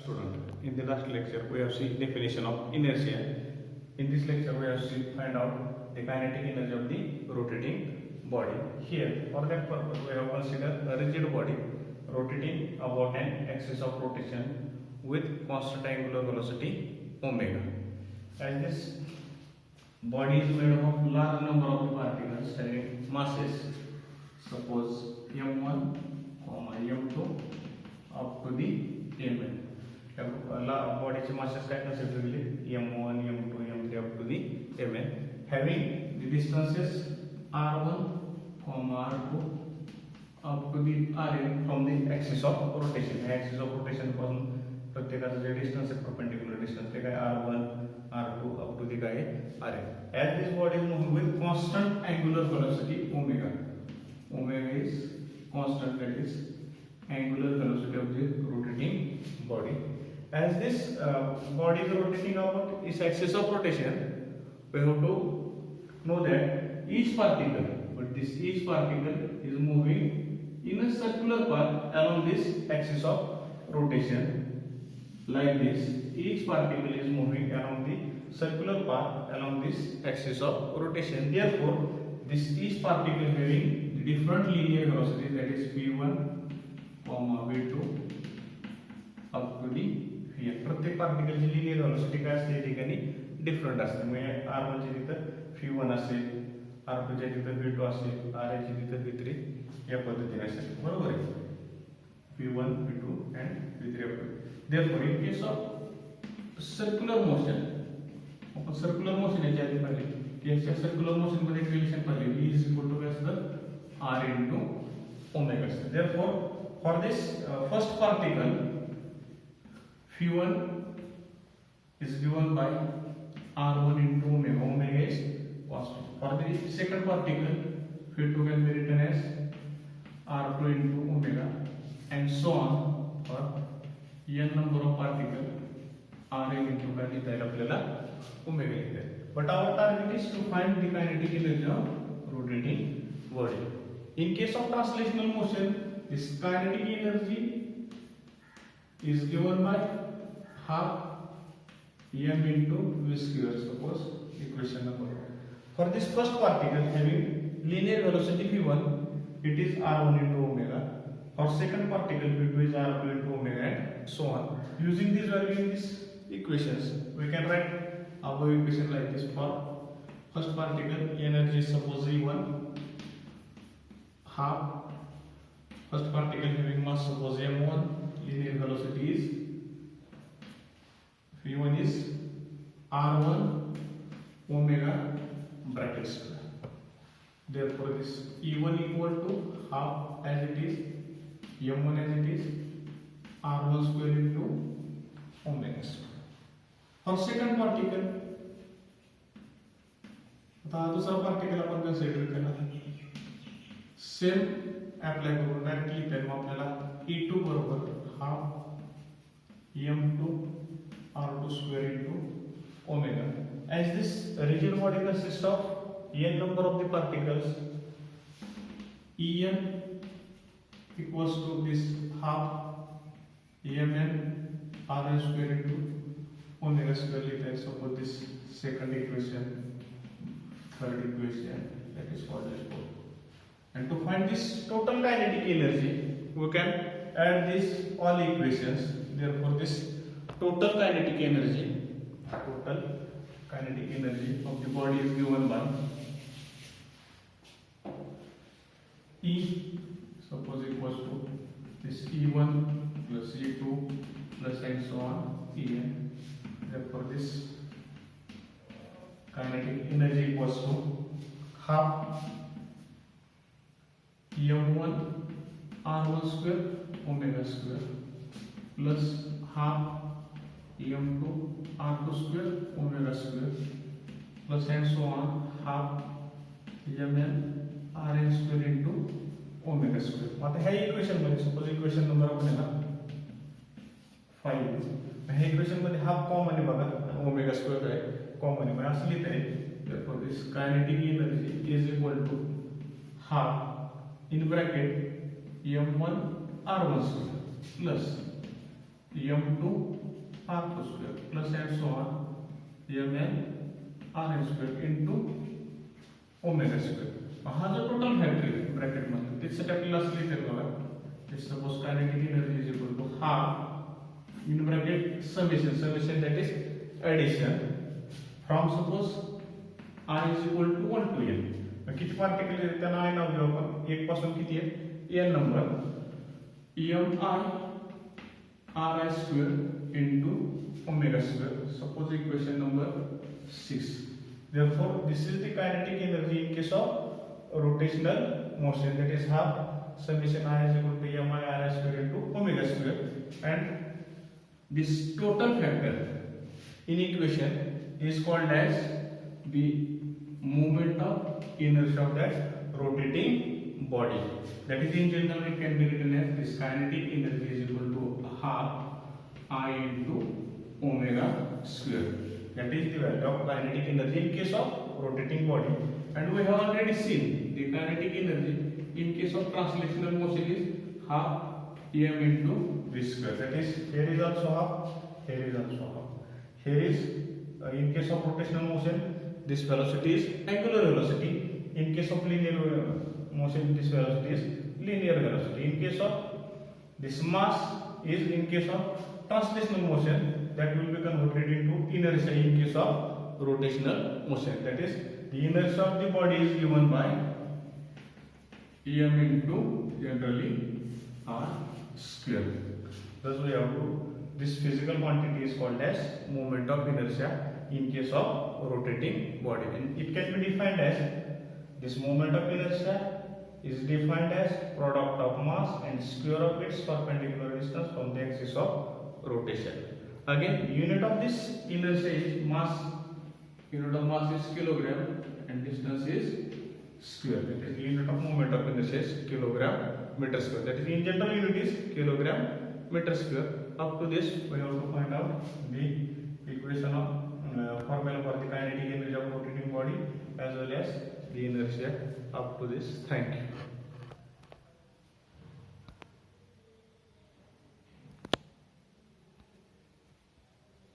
student. In the last lecture, we have seen definition of inertia. In this lecture, we have seen find out the kinetic energy of the rotating body. Here, for that purpose, we have considered a rigid body rotating about an axis of rotation with constant angular velocity omega. As this body is made up of large number of particles having masses, suppose m1, m2 up to the mn. Bodyचे masses काय consider केले m1, m2, m3 up to the mn, having the distances r1, r2 up to the rn from the axis of rotation. Axis of rotation पासून प्रत्येकाचं जे distance आहे perpendicular distance ते काय r1, r2 up to the काय rn. As this body is moving with constant angular velocity omega. Omega is constant, that is angular velocity of the rotating body. As this body is rotating about its axis of rotation, we have to know that each particle is moving in a circular path along this axis of rotation. Like this, each particle is moving along the circular path along this axis of rotation. Therefore, each particle having different linear velocity, that is v1, v2 up to the vn. प्रत्येक particle ची linear velocity काय असते ठिकाणी different असते. म्हणजे r1 ची तिथे v1 असेल, r2 च्या तिथे v2 असेल, rn ची तिथे v3 या पद्धतीने असेल. बरोबर आहे. v1, v2 and v3. Therefore, in case of circular motion, आपण सर्क्युलर मोशन याच्या आधी पाहिले की याच्या सर्क्युलर मोशन मध्ये रिलेशन पाहिले v is equal to काय असतं r into omega असतं. Therefore, for this first particle v1 is given by r1 into omega. Omega is constant. For the second particle, v2 can be written as r2 into omega, and so on for n number of particle rn into काय लिहिता येईल आपल्याला omega लिहिता येईल. But our target is to find the kinetic energy of rotating body. In case of translational motion, this kinetic energy is given by half m into v square. Suppose equation number 1. For this first particle having linear velocity v1, it is r1 into omega. For second particle v2 is r2 into omega, and so on. Using this value in these equations, we can write our equation like this. For first particle, energy is suppose v1 half. First particle having mass, suppose m1, linear velocity is v1 is r1 omega bracket square. Therefore, this e1 equal to half as it is, m1 as it is, r1 square into omega square. For second particle, आता दूसरा particle आपण consider केला, same apply करून directly लिहिता येईल आपल्याला e2 बरोबर half m2 r2 square into omega. As this rigid body consists of n number of the particles, en equals to this half mn rn square into omega square लिहिता येईल. Suppose this second equation, third equation, that is called as 4. And to find this total kinetic energy, we can add these all equations. Therefore, this total kinetic energy of the body is given by E, suppose equals to this E1 plus E2 plus and so on En. Therefore, this kinetic energy equals to half m1 r1 square omega square plus half m2 r2 square omega square plus and so on half mn rn square into omega square. आता ह्या equation मध्ये suppose equation number आपण आहे ना 5, ह्या equation मध्ये half common आहे बघा, ओमेगा स्क्वेअर आहे कॉमन आहे, म्हणजे असं लिहिता येईल. Therefore, this kinetic energy is equal to half in bracket m1 r1 square plus m2 r2 square plus and so on mn rn square into omega square. हा जो टोटल फॅक्टर आहे bracket मध्ये त्याचं कॅपिटल असले तर बघा suppose kinetic energy is equal to half in bracket summation that is addition from suppose r is equal to 1 to n. किती particle आहेत त्यांना i नाव देऊ आपण. एक पासून किती आहे n number mi ri square into omega square. Suppose equation number 6. Therefore this is the kinetic energy in case of rotational motion, that is half summation i is equal to mi ri square into omega square, and this total factor in equation is called as the moment of inertia of that rotating body. That is in general it can be written as this kinetic energy is equal to half I into omega square. That is the value of kinetic energy in case of rotating body. And we have already seen the kinetic energy in case of translational motion is half m into v square. That is here is also half, here is also half. Here is in case of rotational motion this velocity is angular velocity. In case of linear motion this velocity is linear velocity. In case of this mass is in case of translational motion that will be converted into inertia in case of rotational motion. That is the inertia of the body is given by em into generally r square. Thus we have to this physical quantity is called as moment of inertia in case of rotating body, and it can be defined as this moment of inertia is defined as product of mass and square of its perpendicular distance from the axis of rotation. Again, unit of this inertia is mass. Unit of mass is kilogram and distance is square. That is unit of moment of inertia is kilogram meter square. That is in general unit is kilogram meter square. Up to this we have to find out the equation of formula for the kinetic energy of rotating body as well as the inertia. Up to this, thank you.